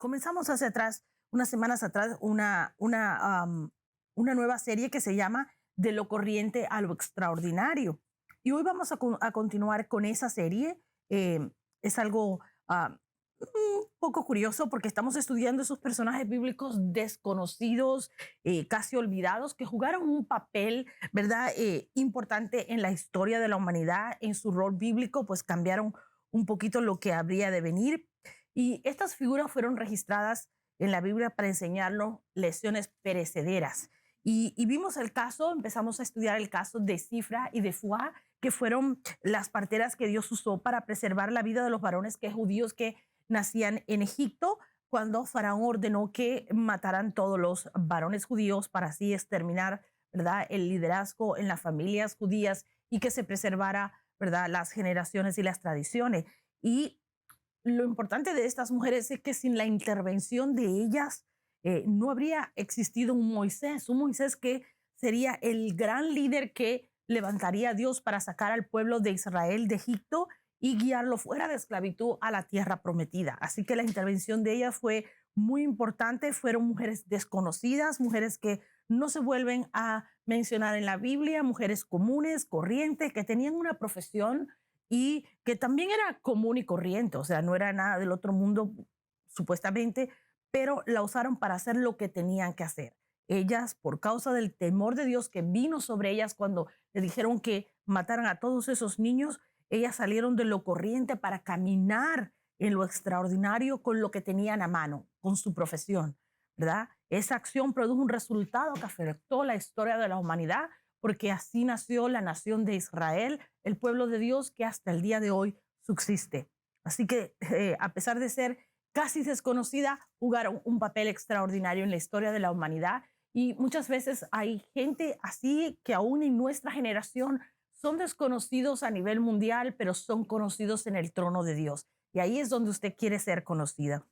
comenzamos hace atrás, unas semanas atrás, una nueva serie que se llama De lo corriente a lo extraordinario. Y hoy vamos a continuar con esa serie. Es algo un poco curioso porque estamos estudiando esos personajes bíblicos desconocidos, casi olvidados, que jugaron un papel, ¿verdad? Importante en la historia de la humanidad, en su rol bíblico, pues cambiaron un poquito lo que habría de venir. Y estas figuras fueron registradas en la Biblia para enseñarnos lecciones perecederas. Y vimos el caso, empezamos a estudiar el caso de Cifra y de Fuá, que fueron las parteras que Dios usó para preservar la vida de los varones judíos que nacían en Egipto, cuando Faraón ordenó que mataran todos los varones judíos para así exterminar, ¿verdad?, el liderazgo en las familias judías y que se preservara, ¿verdad?, las generaciones y las tradiciones. Y lo importante de estas mujeres es que sin la intervención de ellas no habría existido un Moisés que sería el gran líder que levantaría a Dios para sacar al pueblo de Israel de Egipto y guiarlo fuera de esclavitud a la tierra prometida. Así que la intervención de ellas fue muy importante. Fueron mujeres desconocidas, mujeres que no se vuelven a mencionar en la Biblia, mujeres comunes, corrientes, que tenían una profesión y que también era común y corriente, o sea, no era nada del otro mundo, supuestamente, pero la usaron para hacer lo que tenían que hacer. Ellas, por causa del temor de Dios que vino sobre ellas cuando le dijeron que mataran a todos esos niños, ellas salieron de lo corriente para caminar en lo extraordinario con lo que tenían a mano, con su profesión, ¿verdad? Esa acción produjo un resultado que afectó la historia de la humanidad, porque así nació la nación de Israel, el pueblo de Dios que hasta el día de hoy subsiste. Así que a pesar de ser casi desconocida, jugaron un papel extraordinario en la historia de la humanidad. Y muchas veces hay gente así que aún en nuestra generación son desconocidos a nivel mundial, pero son conocidos en el trono de Dios. Y ahí es donde usted quiere ser conocida.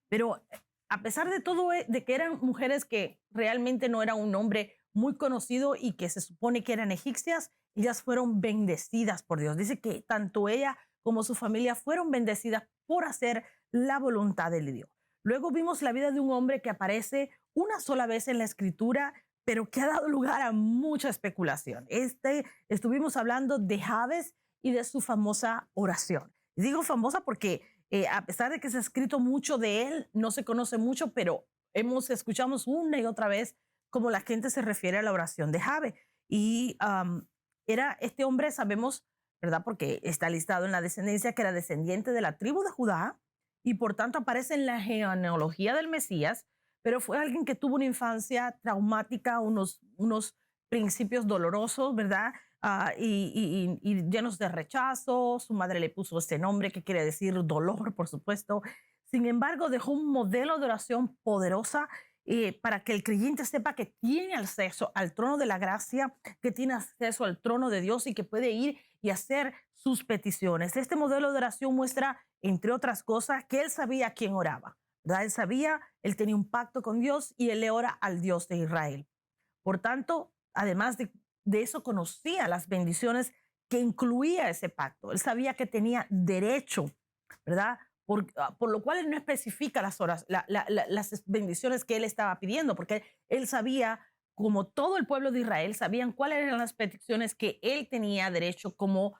Pero a pesar de todo, de que eran mujeres que realmente no eran un nombre muy conocido y que se supone que eran egipcias, ellas fueron bendecidas por Dios. Dice que tanto ella como su familia fueron bendecidas por hacer la voluntad de Dios. Luego vimos la vida de un hombre que aparece una sola vez en la escritura, pero que ha dado lugar a mucha especulación. Estuvimos hablando de Jabes y de su famosa oración. Digo famosa porque a pesar de que se ha escrito mucho de él, no se conoce mucho, pero escuchamos una y otra vez cómo la gente se refiere a la oración de Jabes. Y era este hombre, sabemos, ¿verdad? Porque está listado en la descendencia, que era descendiente de la tribu de Judá y por tanto aparece en la genealogía del Mesías, pero fue alguien que tuvo una infancia traumática, unos principios dolorosos, ¿verdad? Y llenos de rechazo. Su madre le puso este nombre que quiere decir dolor, por supuesto. Sin embargo, dejó un modelo de oración poderosa para que el creyente sepa que tiene acceso al trono de la gracia, que tiene acceso al trono de Dios y que puede ir y hacer sus peticiones. Este modelo de oración muestra, entre otras cosas, que él sabía a quién oraba, ¿verdad? Él sabía, él tenía un pacto con Dios y él le ora al Dios de Israel. Por tanto, además de eso, conocía las bendiciones que incluía ese pacto. Él sabía que tenía derecho, ¿verdad? Por lo cual él no especifica las bendiciones que él estaba pidiendo, porque él sabía, como todo el pueblo de Israel, sabían cuáles eran las peticiones que él tenía derecho como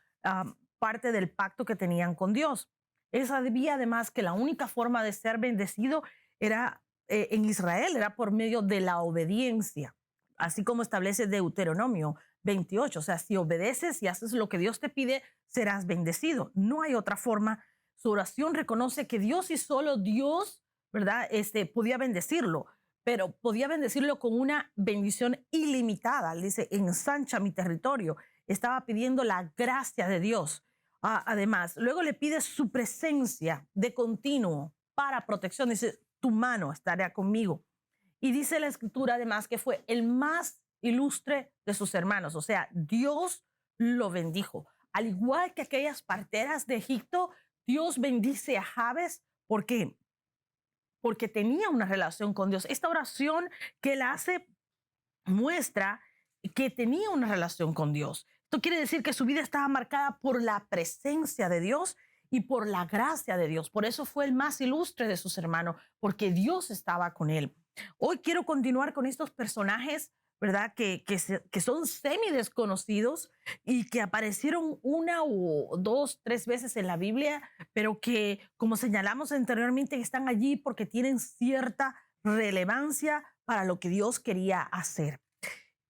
parte del pacto que tenían con Dios. Él sabía además que la única forma de ser bendecido era en Israel, era por medio de la obediencia, así como establece Deuteronomio 28. O sea, si obedeces y haces lo que Dios te pide, serás bendecido. No hay otra forma. Su oración reconoce que Dios y solo Dios, ¿verdad? Podía bendecirlo, pero podía bendecirlo con una bendición ilimitada. Él dice, ensancha mi territorio. Estaba pidiendo la gracia de Dios. Además, luego le pide su presencia de continuo para protección. Dice, tu mano estará conmigo. Y dice la escritura además que fue el más ilustre de sus hermanos. O sea, Dios lo bendijo. Al igual que aquellas parteras de Egipto, Dios bendice a Jabes. ¿Por qué? Porque tenía una relación con Dios. Esta oración que él hace muestra que tenía una relación con Dios. Esto quiere decir que su vida estaba marcada por la presencia de Dios y por la gracia de Dios. Por eso fue el más ilustre de sus hermanos, porque Dios estaba con él. Hoy quiero continuar con estos personajes, ¿verdad? Que son semi desconocidos y que aparecieron una o dos, tres veces en la Biblia, pero que, como señalamos anteriormente, están allí porque tienen cierta relevancia para lo que Dios quería hacer.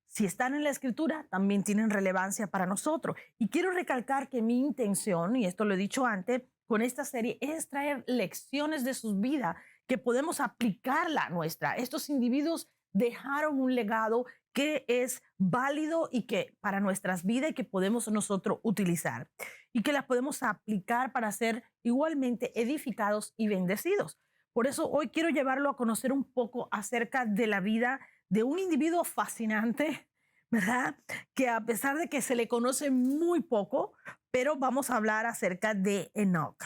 Si están en la escritura, también tienen relevancia para nosotros. Y quiero recalcar que mi intención, y esto lo he dicho antes, con esta serie es traer lecciones de sus vidas que podemos aplicarla a nuestra. Estos individuos dejaron un legado que es válido y que para nuestras vidas y que podemos nosotros utilizar y que las podemos aplicar para ser igualmente edificados y bendecidos. Por eso hoy quiero llevarlo a conocer un poco acerca de la vida de un individuo fascinante, ¿verdad? Que a pesar de que se le conoce muy poco, pero vamos a hablar acerca de Enoc.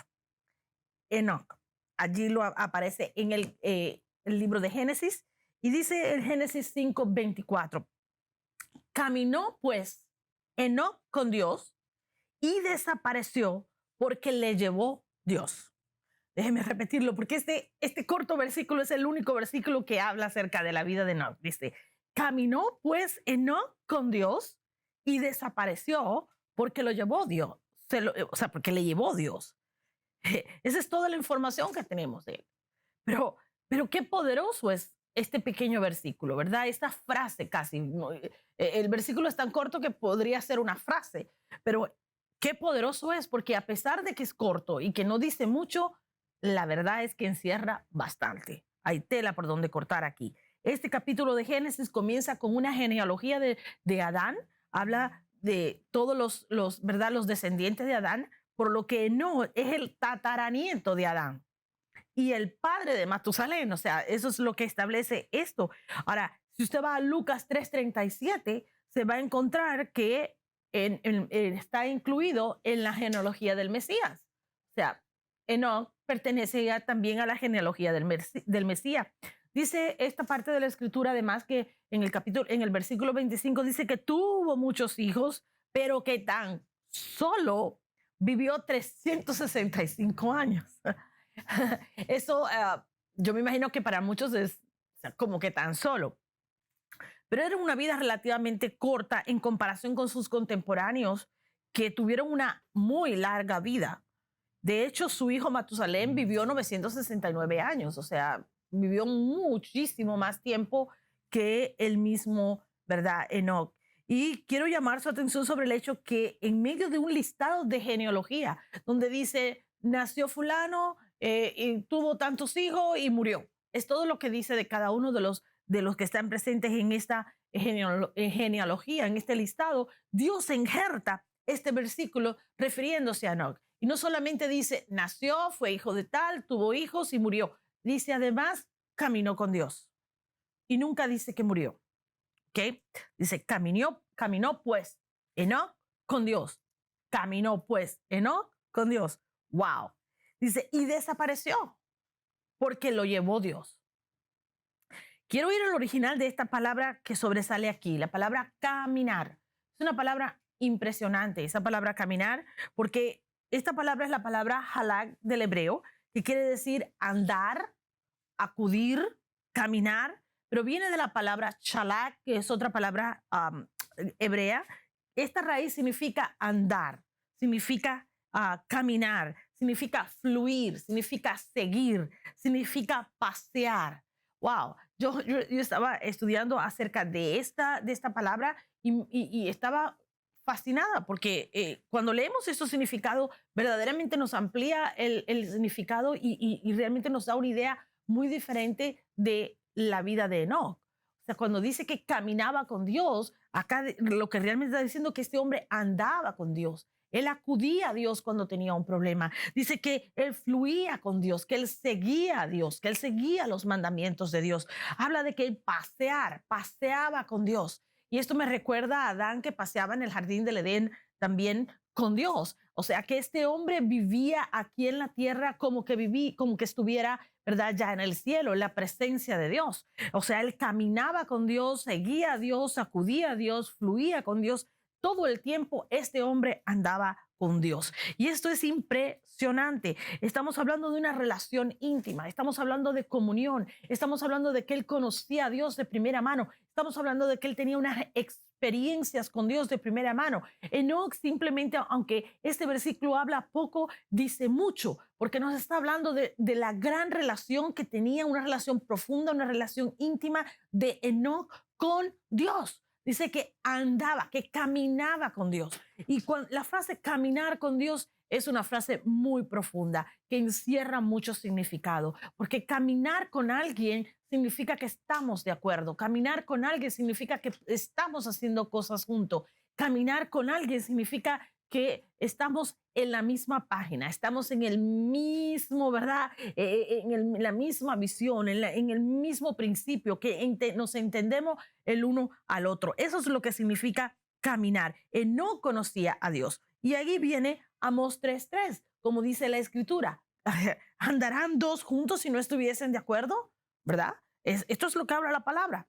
Enoc, allí aparece en el libro de Génesis y dice el Génesis 5:24. Caminó pues Enoc con Dios y desapareció porque le llevó Dios. Déjeme repetirlo porque este corto versículo es el único versículo que habla acerca de la vida de Enoc. Dice, caminó pues Enoc con Dios y desapareció porque lo llevó Dios. O sea, porque le llevó Dios. Esa es toda la información que tenemos de él. Pero qué poderoso es este pequeño versículo, ¿verdad? Esta frase casi. El versículo es tan corto que podría ser una frase, pero qué poderoso es porque a pesar de que es corto y que no dice mucho, la verdad es que encierra bastante. Hay tela por donde cortar aquí. Este capítulo de Génesis comienza con una genealogía de Adán. Habla de todos ¿verdad? Los descendientes de Adán, por lo que no es el tataranieto de Adán y el padre de Matusalén. O sea, eso es lo que establece esto. Ahora, si usted va a Lucas 3:37, se va a encontrar que está incluido en la genealogía del Mesías. O sea, Enoc pertenece ya también a la genealogía del Mesías. Dice esta parte de la escritura, además, que en el versículo 25 dice que tuvo muchos hijos, pero que tan solo vivió 365 años. Eso, yo me imagino que para muchos es como que tan solo. Pero era una vida relativamente corta en comparación con sus contemporáneos que tuvieron una muy larga vida. De hecho, su hijo Matusalén vivió 969 años, o sea, vivió muchísimo más tiempo que el mismo, ¿verdad? Enoc. Y quiero llamar su atención sobre el hecho que en medio de un listado de genealogía, donde dice, nació fulano, y tuvo tantos hijos y murió. Es todo lo que dice de cada uno de los que están presentes en esta genealogía, en este listado. Dios injerta este versículo refiriéndose a Enoc. Y no solamente dice, nació, fue hijo de tal, tuvo hijos y murió. Dice además, caminó con Dios. Y nunca dice que murió. ¿Ok? Dice, caminó pues Enoc con Dios. Caminó pues Enoc con Dios. ¡Wow! Dice, y desapareció porque lo llevó Dios. Quiero ir al original de esta palabra que sobresale aquí, la palabra caminar. Es una palabra impresionante, esa palabra caminar, porque esta palabra es la palabra halak del hebreo, que quiere decir andar, acudir, caminar, pero viene de la palabra shalak, que es otra palabra hebrea. Esta raíz significa andar, significa caminar, significa fluir, significa seguir, significa pasear. Wow, yo estaba estudiando acerca de esta palabra y estaba fascinada porque cuando leemos estos significados, verdaderamente nos amplía el significado y realmente nos da una idea muy diferente de la vida de Enoc. O sea, cuando dice que caminaba con Dios, acá lo que realmente está diciendo es que este hombre andaba con Dios. Él acudía a Dios cuando tenía un problema. Dice que él fluía con Dios, que él seguía a Dios, que él seguía los mandamientos de Dios. Habla de que él paseaba con Dios. Y esto me recuerda a Adán que paseaba en el jardín del Edén también con Dios. O sea que este hombre vivía aquí en la tierra como que estuviera, ¿verdad? Ya en el cielo, en la presencia de Dios. O sea, él caminaba con Dios, seguía a Dios, acudía a Dios, fluía con Dios. Todo el tiempo este hombre andaba con Dios. Y esto es impresionante. Estamos hablando de una relación íntima, estamos hablando de comunión, estamos hablando de que él conocía a Dios de primera mano, estamos hablando de que él tenía unas experiencias con Dios de primera mano. Enoc simplemente, aunque este versículo habla poco, dice mucho, porque nos está hablando de la gran relación que tenía, una relación profunda, una relación íntima de Enoc con Dios. Dice que andaba, que caminaba con Dios. Y la frase caminar con Dios es una frase muy profunda que encierra mucho significado, porque caminar con alguien significa que estamos de acuerdo. Caminar con alguien significa que estamos haciendo cosas juntos. Caminar con alguien significa que estamos en la misma página, estamos en el mismo, ¿verdad? La misma visión, en el mismo principio, que nos entendemos el uno al otro. Eso es lo que significa caminar. Él no conocía a Dios. Y ahí viene Amós 3:3, como dice la escritura. ¿Andarán dos juntos si no estuviesen de acuerdo? ¿Verdad? Esto es lo que habla la palabra.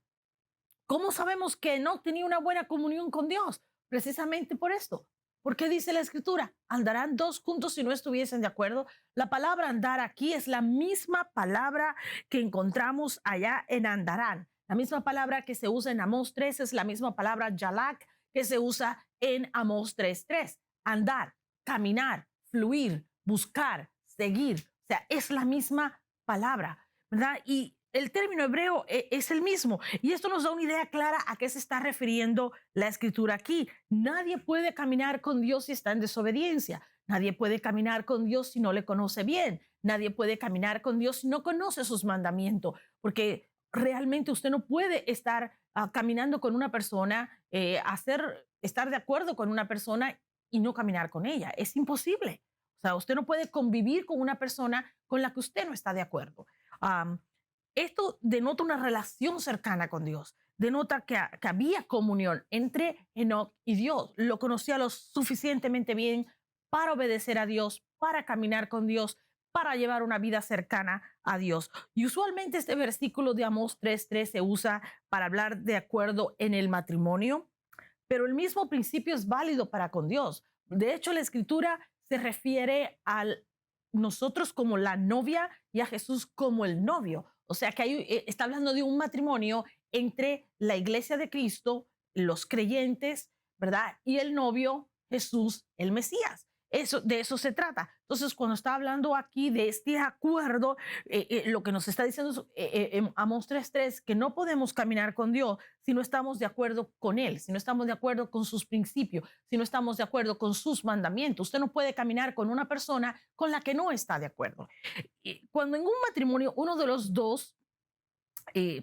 ¿Cómo sabemos que no tenía una buena comunión con Dios? Precisamente por esto. ¿Por qué dice la escritura? ¿Andarán dos juntos si no estuviesen de acuerdo? La palabra andar aquí es la misma palabra que encontramos allá en andarán. La misma palabra que se usa en Amós 3 es la misma palabra yalak que se usa en Amós 3:3. Andar, caminar, fluir, buscar, seguir. O sea, es la misma palabra, ¿verdad? Y el término hebreo es el mismo. Y esto nos da una idea clara a qué se está refiriendo la escritura aquí. Nadie puede caminar con Dios si está en desobediencia. Nadie puede caminar con Dios si no le conoce bien. Nadie puede caminar con Dios si no conoce sus mandamientos. Porque realmente usted no puede estar caminando con una persona, estar de acuerdo con una persona y no caminar con ella. Es imposible. O sea, usted no puede convivir con una persona con la que usted no está de acuerdo. Esto denota una relación cercana con Dios, denota que había comunión entre Enoc y Dios. Lo conocía lo suficientemente bien para obedecer a Dios, para caminar con Dios, para llevar una vida cercana a Dios. Y usualmente este versículo de Amós 3:3 se usa para hablar de acuerdo en el matrimonio, pero el mismo principio es válido para con Dios. De hecho, la escritura se refiere a nosotros como la novia y a Jesús como el novio. O sea que está hablando de un matrimonio entre la iglesia de Cristo, los creyentes, ¿verdad? Y el novio, Jesús, el Mesías. De eso se trata. Entonces, cuando está hablando aquí de este acuerdo, lo que nos está diciendo es, Amós 3:3, que no podemos caminar con Dios si no estamos de acuerdo con Él, si no estamos de acuerdo con sus principios, si no estamos de acuerdo con sus mandamientos. Usted no puede caminar con una persona con la que no está de acuerdo. Cuando en un matrimonio uno de los dos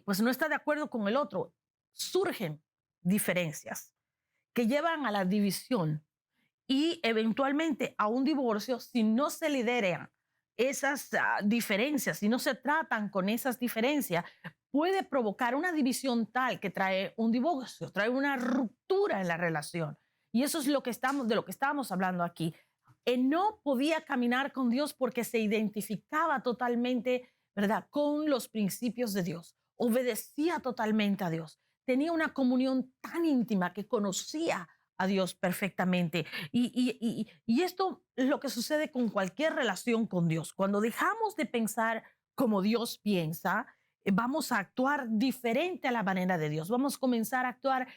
pues no está de acuerdo con el otro, surgen diferencias que llevan a la división y eventualmente a un divorcio si no se lideran esas diferencias, si no se tratan con esas diferencias, puede provocar una división tal que trae un divorcio, trae una ruptura en la relación. Y eso es de lo que estábamos hablando aquí. Él no podía caminar con Dios porque se identificaba totalmente, ¿verdad?, con los principios de Dios. Obedecía totalmente a Dios. Tenía una comunión tan íntima que conocía a Dios perfectamente. Y esto es lo que sucede con cualquier relación con Dios. Cuando dejamos de pensar como Dios piensa, vamos a actuar diferente a la manera de Dios. Vamos a comenzar a actuar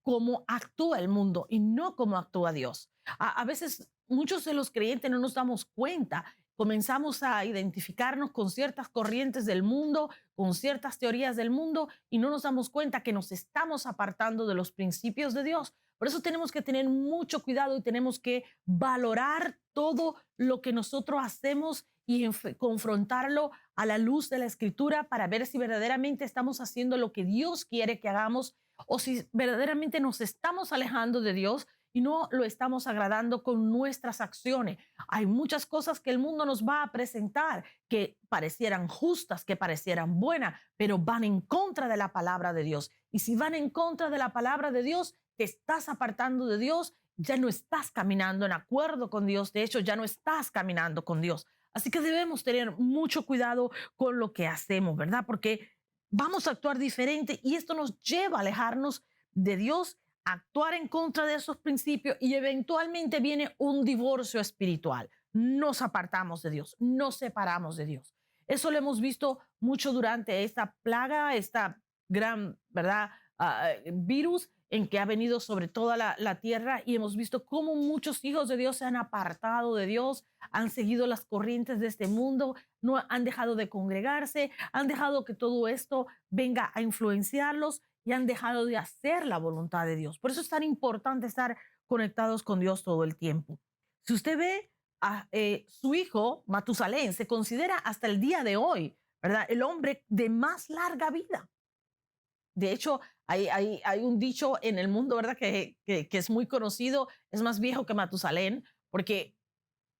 como actúa el mundo y no como actúa Dios. A veces muchos de los creyentes no nos damos cuenta. Comenzamos a identificarnos con ciertas corrientes del mundo, con ciertas teorías del mundo y no nos damos cuenta que nos estamos apartando de los principios de Dios. Por eso tenemos que tener mucho cuidado y tenemos que valorar todo lo que nosotros hacemos y confrontarlo a la luz de la Escritura para ver si verdaderamente estamos haciendo lo que Dios quiere que hagamos o si verdaderamente nos estamos alejando de Dios y no lo estamos agradando con nuestras acciones. Hay muchas cosas que el mundo nos va a presentar que parecieran justas, que parecieran buenas, pero van en contra de la palabra de Dios. Y si van en contra de la palabra de Dios, te estás apartando de Dios, ya no estás caminando en acuerdo con Dios. De hecho, ya no estás caminando con Dios. Así que debemos tener mucho cuidado con lo que hacemos, ¿verdad? Porque vamos a actuar diferente y esto nos lleva a alejarnos de Dios actuar en contra de esos principios y eventualmente viene un divorcio espiritual. Nos apartamos de Dios, nos separamos de Dios. Eso lo hemos visto mucho durante esta plaga, esta gran, ¿verdad? Virus en que ha venido sobre toda la tierra, y hemos visto cómo muchos hijos de Dios se han apartado de Dios, han seguido las corrientes de este mundo, no han dejado de congregarse, han dejado que todo esto venga a influenciarlos y han dejado de hacer la voluntad de Dios. Por eso es tan importante estar conectados con Dios todo el tiempo. Si usted ve a su hijo, Matusalén, se considera hasta el día de hoy, ¿verdad?, el hombre de más larga vida. De hecho, hay un dicho en el mundo, ¿verdad?, que es muy conocido, es más viejo que Matusalén, porque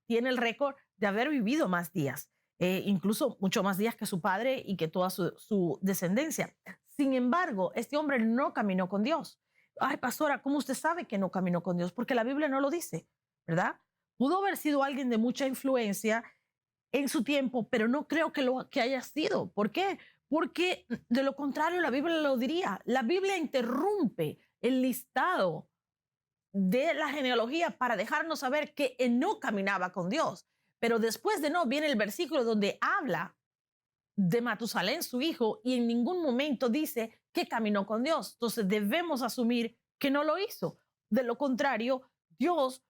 tiene el récord de haber vivido más días, incluso mucho más días que su padre y que toda su descendencia. Sin embargo, este hombre no caminó con Dios. Ay, pastora, ¿cómo usted sabe que no caminó con Dios? Porque la Biblia no lo dice, ¿verdad? Pudo haber sido alguien de mucha influencia en su tiempo, pero no creo que lo que haya sido. ¿Por qué? Porque de lo contrario la Biblia lo diría. La Biblia interrumpe el listado de la genealogía para dejarnos saber que Enoc caminaba con Dios. Pero después de Enoc viene el versículo donde habla de Matusalén, su hijo, y en ningún momento dice que caminó con Dios. Entonces debemos asumir que no lo hizo. De lo contrario, Dios,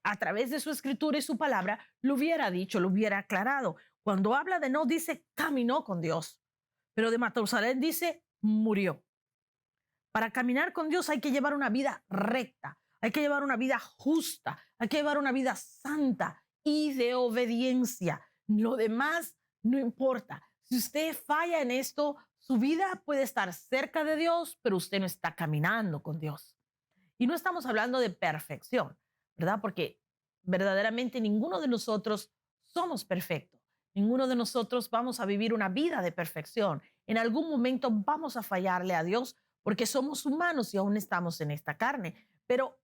a través de su escritura y su palabra, lo hubiera dicho, lo hubiera aclarado. Cuando habla de Enoc dice caminó con Dios, pero de Matusalén dice murió. Para caminar con Dios hay que llevar una vida recta, hay que llevar una vida justa, hay que llevar una vida santa y de obediencia. Lo demás no importa. Si usted falla en esto, su vida puede estar cerca de Dios, pero usted no está caminando con Dios. Y no estamos hablando de perfección, ¿verdad? Porque verdaderamente ninguno de nosotros somos perfectos. Ninguno de nosotros vamos a vivir una vida de perfección. En algún momento vamos a fallarle a Dios porque somos humanos y aún estamos en esta carne. Pero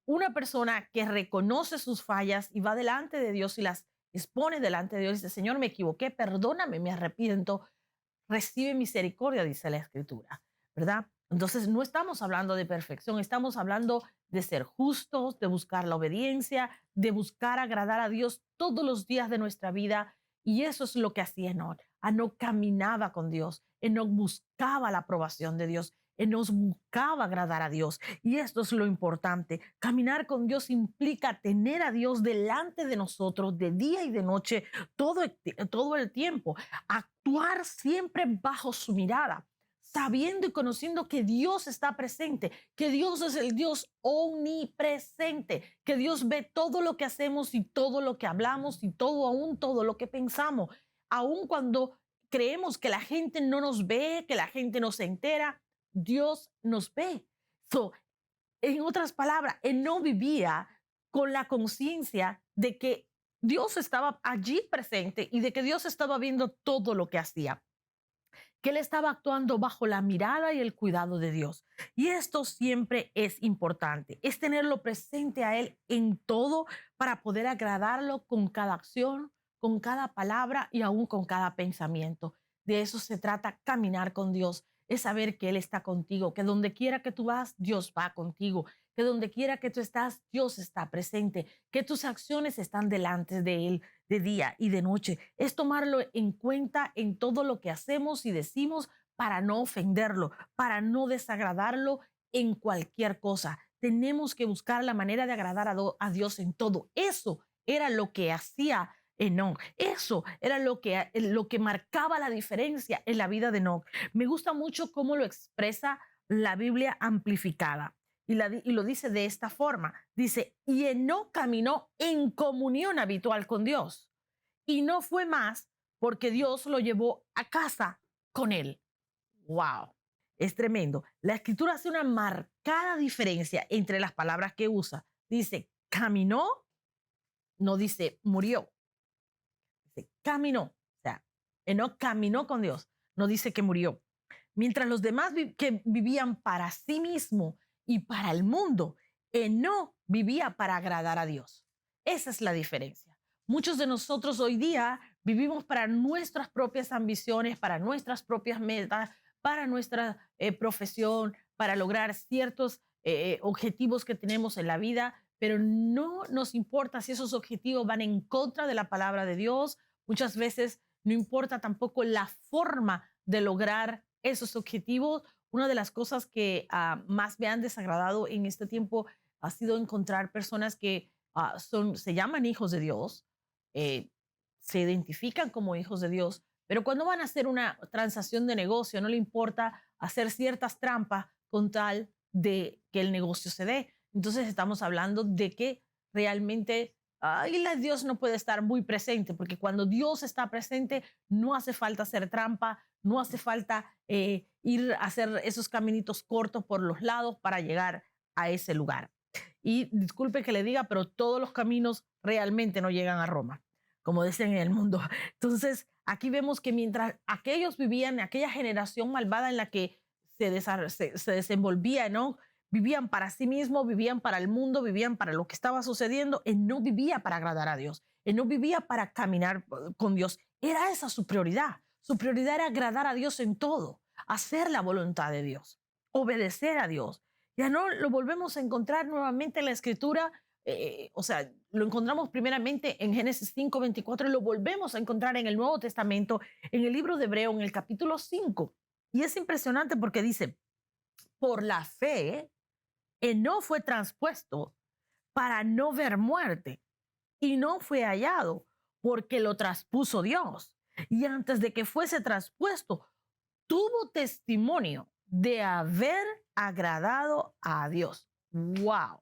una persona que reconoce sus fallas y va delante de Dios y las expone delante de Dios y dice, Señor, me equivoqué, perdóname, me arrepiento, recibe misericordia, dice la Escritura, ¿verdad? Entonces no estamos hablando de perfección, estamos hablando de ser justos, de buscar la obediencia, de buscar agradar a Dios todos los días de nuestra vida. Y eso es lo que hacía Enoc. Enoc caminaba con Dios, Enoc buscaba la aprobación de Dios, Enoc buscaba agradar a Dios. Y esto es lo importante. Caminar con Dios implica tener a Dios delante de nosotros de día y de noche, todo el tiempo. Actuar siempre bajo su mirada, sabiendo y conociendo que Dios está presente, que Dios es el Dios omnipresente, que Dios ve todo lo que hacemos y todo lo que hablamos y todo lo que pensamos, aun cuando creemos que la gente no nos ve, que la gente no se entera, Dios nos ve. So, en otras palabras, él no vivía con la conciencia de que Dios estaba allí presente y de que Dios estaba viendo todo lo que hacía, que él estaba actuando bajo la mirada y el cuidado de Dios. Y esto siempre es importante, es tenerlo presente a él en todo para poder agradarlo con cada acción, con cada palabra y aún con cada pensamiento. De eso se trata caminar con Dios, es saber que él está contigo, que donde quiera que tú vas, Dios va contigo, que donde quiera que tú estás, Dios está presente, que tus acciones están delante de él de día y de noche. Es tomarlo en cuenta en todo lo que hacemos y decimos para no ofenderlo, para no desagradarlo en cualquier cosa. Tenemos que buscar la manera de agradar a Dios en todo. Eso era lo que hacía Enoc. Eso era lo que marcaba la diferencia en la vida de Enoc. Me gusta mucho cómo lo expresa la Biblia amplificada. Y lo dice de esta forma. Dice, y Enoc caminó en comunión habitual con Dios. Y no fue más porque Dios lo llevó a casa con él. ¡Wow! Es tremendo. La Escritura hace una marcada diferencia entre las palabras que usa. Dice, caminó, no dice murió. Dice, caminó. O sea, Enoc caminó con Dios. No dice que murió. Mientras los demás que vivían para sí mismo y para el mundo, Enoc vivía para agradar a Dios. Esa es la diferencia. Muchos de nosotros hoy día vivimos para nuestras propias ambiciones, para nuestras propias metas, para nuestra profesión, para lograr ciertos objetivos que tenemos en la vida, pero no nos importa si esos objetivos van en contra de la palabra de Dios. Muchas veces no importa tampoco la forma de lograr esos objetivos. Una de las cosas que más me han desagradado en este tiempo ha sido encontrar personas que se llaman hijos de Dios, eh, se identifican como hijos de Dios, pero cuando van a hacer una transacción de negocio, no le importa hacer ciertas trampas con tal de que el negocio se dé. Entonces estamos hablando de que realmente Dios no puede estar muy presente, porque cuando Dios está presente no hace falta hacer trampa, no hace falta ir a hacer esos caminitos cortos por los lados para llegar a ese lugar. Y disculpe que le diga, pero todos los caminos realmente no llegan a Roma, como dicen en el mundo. Entonces, aquí vemos que mientras aquellos vivían, aquella generación malvada en la que se desenvolvía, ¿no? Vivían para sí mismos, vivían para el mundo, vivían para lo que estaba sucediendo. Él no vivía para agradar a Dios. Él no vivía para caminar con Dios. Era esa su prioridad. Su prioridad era agradar a Dios en todo, hacer la voluntad de Dios, obedecer a Dios. Ya no lo volvemos a encontrar nuevamente en la Escritura. O sea, lo encontramos primeramente en Génesis 5:24 y lo volvemos a encontrar en el Nuevo Testamento, en el libro de Hebreo, en el capítulo 5. Y es impresionante porque dice, por la fe, Enoc fue transpuesto para no ver muerte y no fue hallado porque lo traspuso Dios. Y antes de que fuese traspuesto, tuvo testimonio de haber agradado a Dios. ¡Wow!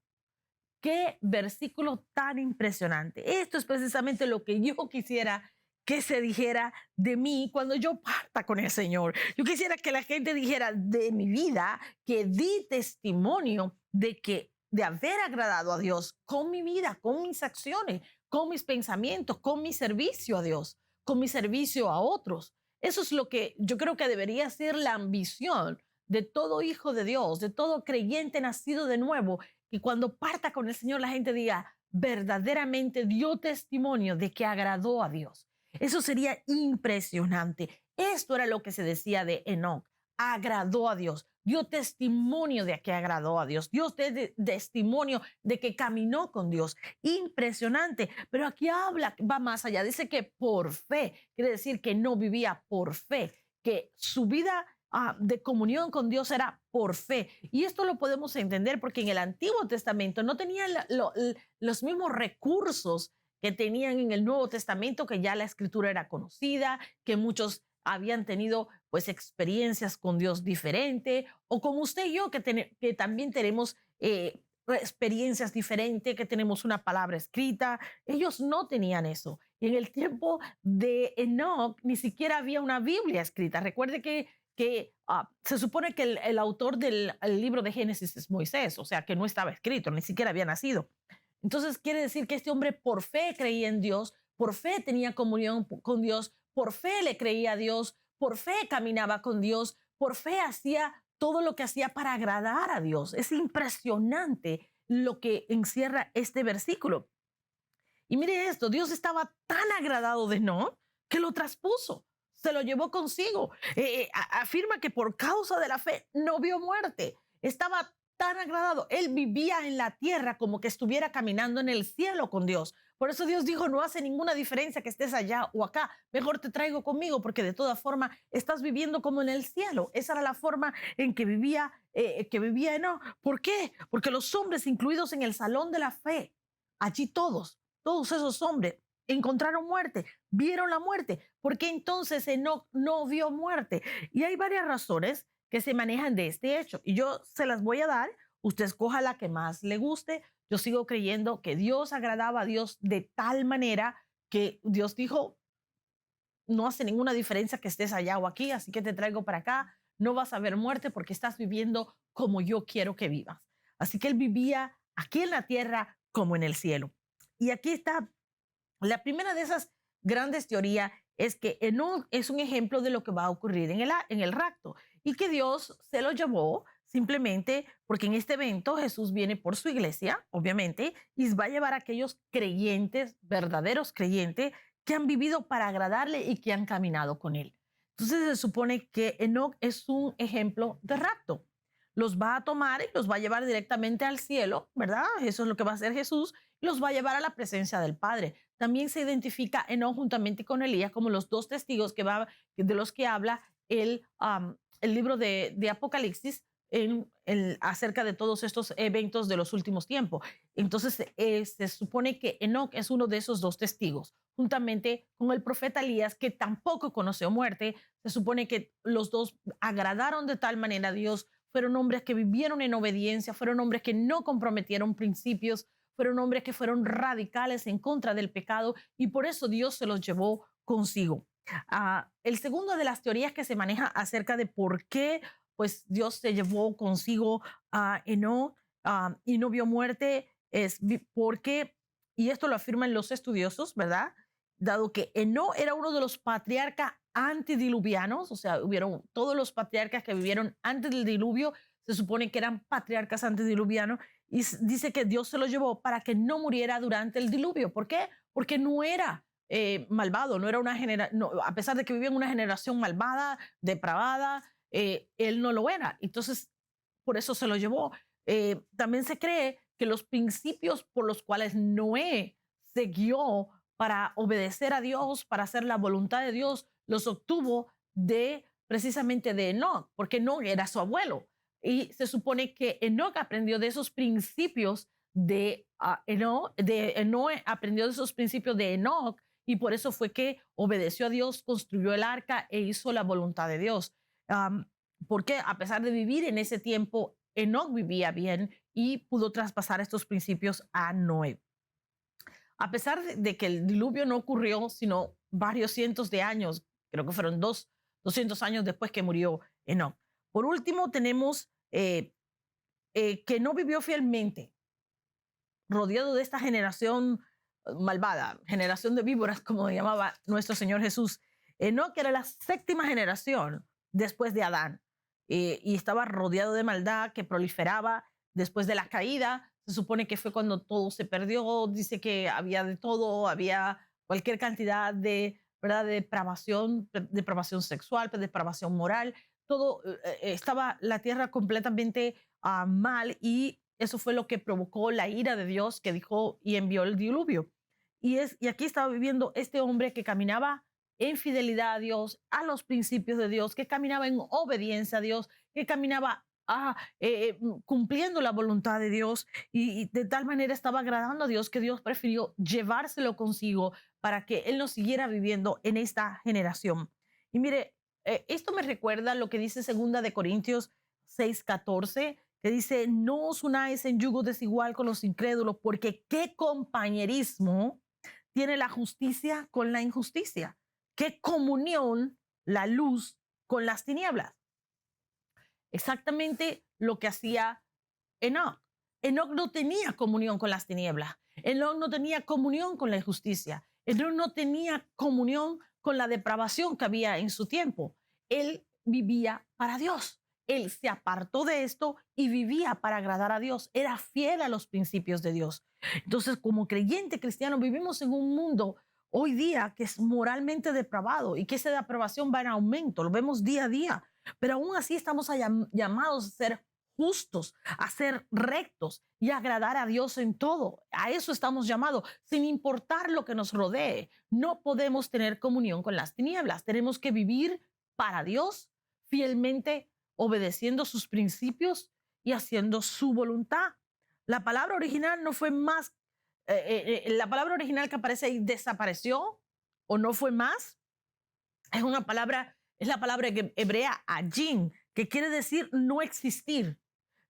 Qué versículo tan impresionante. Esto es precisamente lo que yo quisiera que se dijera de mí cuando yo parta con el Señor. Yo quisiera que la gente dijera de mi vida que di testimonio de haber agradado a Dios con mi vida, con mis acciones, con mis pensamientos, con mi servicio a Dios, con mi servicio a otros. Eso es lo que yo creo que debería ser la ambición de todo hijo de Dios, de todo creyente nacido de nuevo, que cuando parta con el Señor la gente diga, verdaderamente dio testimonio de que agradó a Dios. Eso sería impresionante. Esto era lo que se decía de Enoc. Agradó a Dios, dio testimonio de que agradó a Dios, dio testimonio de que caminó con Dios. Impresionante. Pero aquí habla, va más allá. Dice que por fe, quiere decir que no vivía por fe, que su vida de comunión con Dios era por fe. Y esto lo podemos entender porque en el Antiguo Testamento no tenían los mismos recursos que tenían en el Nuevo Testamento, que ya la escritura era conocida, que muchos habían tenido pues experiencias con Dios diferentes, o como usted y yo que también tenemos experiencias diferentes, que tenemos una palabra escrita. Ellos no tenían eso. Y en el tiempo de Enoc ni siquiera había una Biblia escrita. Recuerde que se supone que el autor del libro de Génesis es Moisés, o sea que no estaba escrito, ni siquiera había nacido. Entonces quiere decir que este hombre por fe creía en Dios, por fe tenía comunión con Dios, por fe le creía a Dios, por fe caminaba con Dios, por fe hacía todo lo que hacía para agradar a Dios. Es impresionante lo que encierra este versículo. Y mire esto, Dios estaba tan agradado de Enoc que lo traspuso, se lo llevó consigo. Afirma que por causa de la fe no vio muerte. Estaba tan agradado. Él vivía en la tierra como que estuviera caminando en el cielo con Dios. Por eso Dios dijo, no hace ninguna diferencia que estés allá o acá. Mejor te traigo conmigo porque de todas formas estás viviendo como en el cielo. Esa era la forma en que vivía Enoc. ¿Por qué? Porque los hombres incluidos en el salón de la fe, allí todos esos hombres encontraron muerte, vieron la muerte. ¿Por qué entonces Enoc no vio muerte? Y hay varias razones que se manejan de este hecho. Y yo se las voy a dar. Usted escoja la que más le guste. Yo sigo creyendo que Dios agradaba a Dios de tal manera que Dios dijo, no hace ninguna diferencia que estés allá o aquí, así que te traigo para acá. No vas a ver muerte porque estás viviendo como yo quiero que vivas. Así que él vivía aquí en la tierra como en el cielo. Y aquí está la primera de esas grandes teorías, es que Enoc es un ejemplo de lo que va a ocurrir en el rapto y que Dios se lo llevó simplemente porque en este evento Jesús viene por su iglesia, obviamente, y va a llevar a aquellos creyentes, verdaderos creyentes, que han vivido para agradarle y que han caminado con él. Entonces se supone que Enoc es un ejemplo de rapto. los va a tomar y los va a llevar directamente al cielo, ¿verdad? Eso es lo que va a hacer Jesús, los va a llevar a la presencia del Padre. También se identifica Enoc juntamente con Elías como los dos testigos de los que habla el libro de Apocalipsis acerca de todos estos eventos de los últimos tiempos. Entonces, se supone que Enoc es uno de esos dos testigos, juntamente con el profeta Elías, que tampoco conoció muerte. Se supone que los dos agradaron de tal manera a Dios, fueron hombres que vivieron en obediencia, fueron hombres que no comprometieron principios, fueron hombres que fueron radicales en contra del pecado y por eso Dios se los llevó consigo. El segundo de las teorías que se maneja acerca de por qué pues Dios se llevó consigo a Enoc y no vio muerte es porque, y esto lo afirman los estudiosos, ¿verdad? Dado que Enoc era uno de los patriarcas antediluvianos, o sea, hubieron todos los patriarcas que vivieron antes del diluvio, se supone que eran patriarcas antediluvianos, y dice que Dios se lo llevó para que no muriera durante el diluvio. ¿Por qué? Porque no era malvado, no era una generación, no, a pesar de que vivía en una generación malvada, depravada, él no lo era. Entonces, por eso se lo llevó. También se cree que los principios por los cuales Noé se guió para obedecer a Dios, para hacer la voluntad de Dios, los obtuvo precisamente de Enoc, porque Enoc era su abuelo. Y se supone que Enoc aprendió de esos principios de Enoc, Noé aprendió de esos principios de Enoc, y por eso fue que obedeció a Dios, construyó el arca e hizo la voluntad de Dios. Porque a pesar de vivir en ese tiempo, Enoc vivía bien y pudo traspasar estos principios a Noé. A pesar de que el diluvio no ocurrió, sino varios cientos de años, creo que fueron 200 años después que murió Enoc. Por último, tenemos que no vivió fielmente, rodeado de esta generación malvada, generación de víboras, como llamaba nuestro Señor Jesús. Enoc era la séptima generación después de Adán y estaba rodeado de maldad que proliferaba después de la caída. Se supone que fue cuando todo se perdió. Dice que había de todo, había cualquier cantidad de, ¿verdad?, de depravación sexual, depravación moral. Todo estaba la tierra completamente mal, y eso fue lo que provocó la ira de Dios, que dijo y envió el diluvio. Y aquí estaba viviendo este hombre que caminaba en fidelidad a Dios, a los principios de Dios, que caminaba en obediencia a Dios, que caminaba cumpliendo la voluntad de Dios, y de tal manera estaba agradando a Dios que Dios prefirió llevárselo consigo para que él no siguiera viviendo en esta generación. Y mire, esto me recuerda lo que dice 2 Corintios 6:14, que dice: no os unáis en yugo desigual con los incrédulos, porque qué compañerismo tiene la justicia con la injusticia, qué comunión la luz con las tinieblas. Exactamente lo que hacía Enoc. Enoc no tenía comunión con las tinieblas. Enoc no tenía comunión con la injusticia. Enoc no tenía comunión con la depravación que había en su tiempo. Él vivía para Dios. Él se apartó de esto y vivía para agradar a Dios. Era fiel a los principios de Dios. Entonces, como creyente cristiano, vivimos en un mundo hoy día que es moralmente depravado y que esa depravación va en aumento. Lo vemos día a día. Pero aún así estamos llamados a ser justos, a ser rectos y agradar a Dios en todo. A eso estamos llamados, sin importar lo que nos rodee. No podemos tener comunión con las tinieblas. Tenemos que vivir para Dios, fielmente obedeciendo sus principios y haciendo su voluntad. La palabra original no fue más, la palabra original que aparece ahí, desapareció o no fue más, es la palabra hebrea ajin, que quiere decir no existir,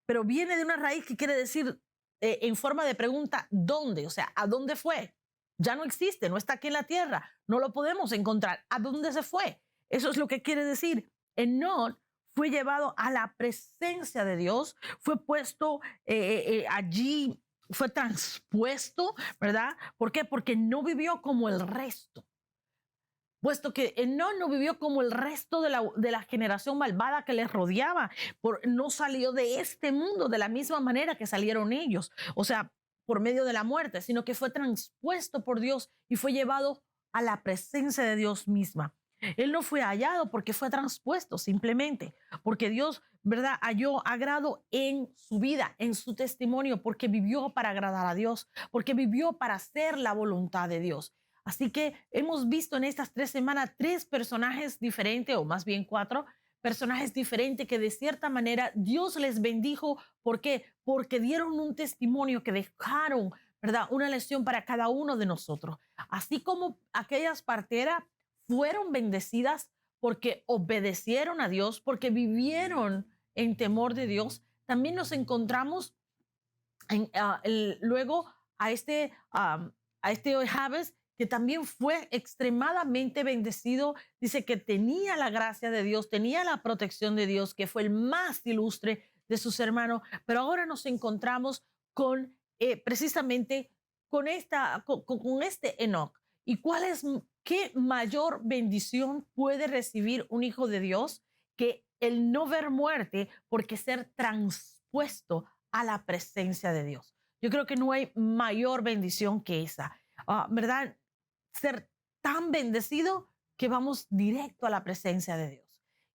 pero viene de una raíz que quiere decir en forma de pregunta, ¿dónde? O sea, ¿a dónde fue? Ya no existe, no está aquí en la tierra, no lo podemos encontrar. ¿A dónde se fue? Eso es lo que quiere decir. Enoc fue llevado a la presencia de Dios, fue puesto allí, fue transpuesto, ¿verdad? ¿Por qué? Porque no vivió como el resto. Puesto que Enoc no vivió como el resto de la generación malvada que les rodeaba, no salió de este mundo de la misma manera que salieron ellos, o sea, por medio de la muerte, sino que fue transpuesto por Dios y fue llevado a la presencia de Dios misma. Él no fue hallado porque fue transpuesto, simplemente porque Dios, ¿verdad?, halló agrado en su vida, en su testimonio, porque vivió para agradar a Dios, porque vivió para hacer la voluntad de Dios. Así que hemos visto en estas 3 semanas 3 personajes diferentes, o más bien 4 personajes diferentes que de cierta manera Dios les bendijo. ¿Por qué? Porque dieron un testimonio que dejaron, ¿verdad?, una lección para cada uno de nosotros. Así como aquellas parteras fueron bendecidas porque obedecieron a Dios, porque vivieron en temor de Dios, también nos encontramos luego a este Jabes, que también fue extremadamente bendecido. Dice que tenía la gracia de Dios, tenía la protección de Dios, que fue el más ilustre de sus hermanos, pero ahora nos encontramos con precisamente con este Enoc. ¿Y qué mayor bendición puede recibir un hijo de Dios que el no ver muerte, porque ser transpuesto a la presencia de Dios? Yo creo que no hay mayor bendición que esa, ¿verdad? Ser tan bendecido que vamos directo a la presencia de Dios.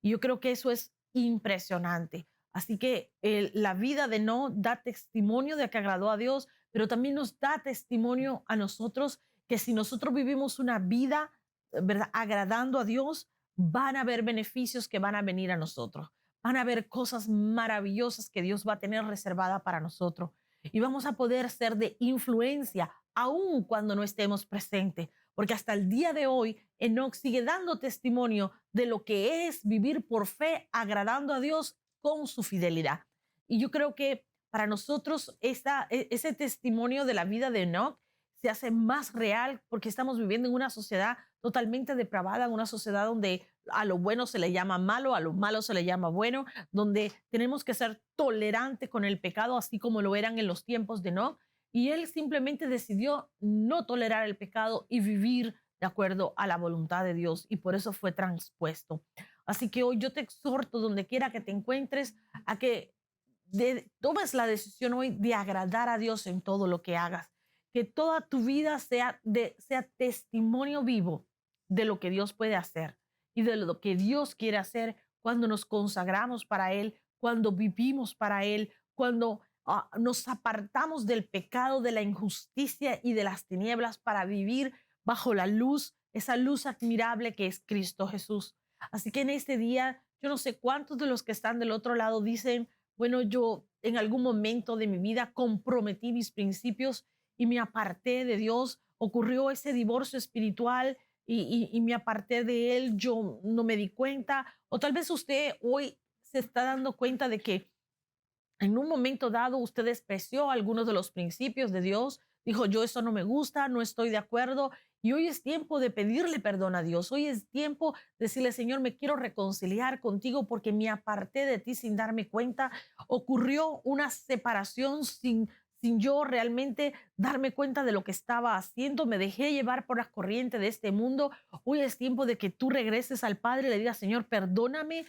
Y yo creo que eso es impresionante. Así que la vida de No da testimonio de que agradó a Dios, pero también nos da testimonio a nosotros que si nosotros vivimos una vida, ¿verdad?, agradando a Dios, van a haber beneficios que van a venir a nosotros. Van a haber cosas maravillosas que Dios va a tener reservada para nosotros. Y vamos a poder ser de influencia aun cuando no estemos presentes. Porque hasta el día de hoy, Enoc sigue dando testimonio de lo que es vivir por fe, agradando a Dios con su fidelidad. Y yo creo que para nosotros ese testimonio de la vida de Enoc se hace más real porque estamos viviendo en una sociedad totalmente depravada, en una sociedad donde a lo bueno se le llama malo, a lo malo se le llama bueno, donde tenemos que ser tolerantes con el pecado, así como lo eran en los tiempos de Enoc. Y él simplemente decidió no tolerar el pecado y vivir de acuerdo a la voluntad de Dios, y por eso fue transpuesto. Así que hoy yo te exhorto, donde quiera que te encuentres, a que tomes la decisión hoy de agradar a Dios en todo lo que hagas. Que toda tu vida sea testimonio vivo de lo que Dios puede hacer y de lo que Dios quiere hacer cuando nos consagramos para Él, cuando vivimos para Él, cuando nos apartamos del pecado, de la injusticia y de las tinieblas para vivir bajo la luz, esa luz admirable que es Cristo Jesús. Así que en este día, yo no sé cuántos de los que están del otro lado dicen, bueno, yo en algún momento de mi vida comprometí mis principios y me aparté de Dios, ocurrió ese divorcio espiritual y me aparté de Él, yo no me di cuenta, o tal vez usted hoy se está dando cuenta de que en un momento dado usted despreció algunos de los principios de Dios, dijo, yo eso no me gusta, no estoy de acuerdo, y hoy es tiempo de pedirle perdón a Dios. Hoy es tiempo de decirle, Señor, me quiero reconciliar contigo porque me aparté de ti sin darme cuenta. Ocurrió una separación sin yo realmente darme cuenta de lo que estaba haciendo. Me dejé llevar por las corrientes de este mundo. Hoy es tiempo de que tú regreses al Padre y le digas, Señor, perdóname,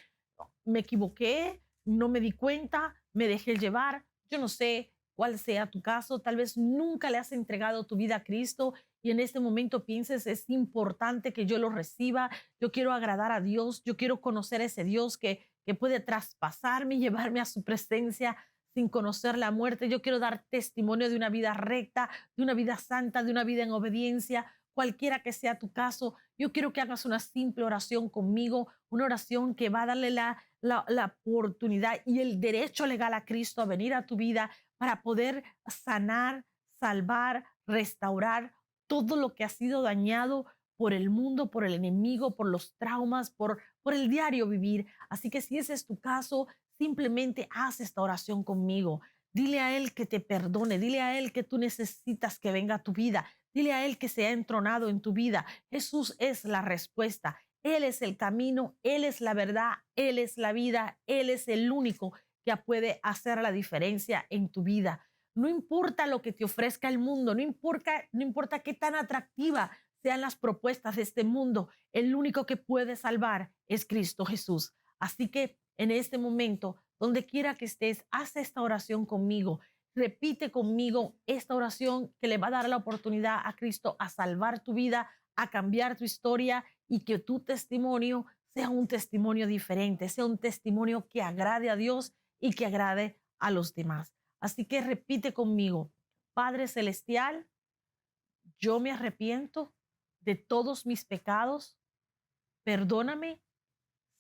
me equivoqué, no me di cuenta, me dejé llevar. Yo no sé cuál sea tu caso, tal vez nunca le has entregado tu vida a Cristo y en este momento pienses, es importante que yo lo reciba, yo quiero agradar a Dios, yo quiero conocer a ese Dios que puede traspasarme y llevarme a su presencia sin conocer la muerte. Yo quiero dar testimonio de una vida recta, de una vida santa, de una vida en obediencia. Cualquiera que sea tu caso, yo quiero que hagas una simple oración conmigo, una oración que va a darle la oportunidad y el derecho legal a Cristo a venir a tu vida para poder sanar, salvar, restaurar todo lo que ha sido dañado por el mundo, por el enemigo, por los traumas, por el diario vivir. Así que si ese es tu caso, simplemente haz esta oración conmigo. Dile a Él que te perdone, dile a Él que tú necesitas que venga a tu vida, dile a Él que se ha entronado en tu vida. Jesús es la respuesta. Él es el camino, Él es la verdad, Él es la vida, Él es el único que puede hacer la diferencia en tu vida. No importa lo que te ofrezca el mundo, no importa qué tan atractiva sean las propuestas de este mundo, el único que puede salvar es Cristo Jesús. Así que en este momento, donde quiera que estés, haz esta oración conmigo. Repite conmigo esta oración que le va a dar la oportunidad a Cristo a salvar tu vida, a cambiar tu historia y que tu testimonio sea un testimonio diferente, sea un testimonio que agrade a Dios y que agrade a los demás. Así que repite conmigo: Padre Celestial, yo me arrepiento de todos mis pecados. Perdóname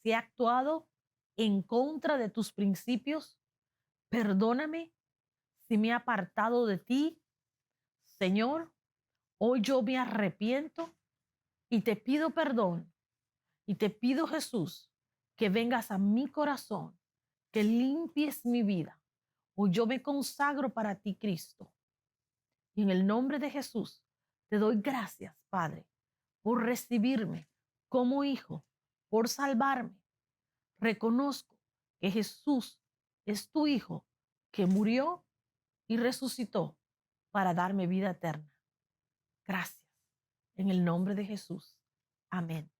si he actuado en contra de tus principios. Perdóname si me he apartado de ti. Señor, hoy yo me arrepiento y te pido perdón. Y te pido, Jesús, que vengas a mi corazón, que limpies mi vida. Hoy yo me consagro para ti, Cristo. Y en el nombre de Jesús, te doy gracias, Padre, por recibirme como hijo, por salvarme. Reconozco que Jesús es tu Hijo, que murió y resucitó para darme vida eterna. Gracias. En el nombre de Jesús. Amén.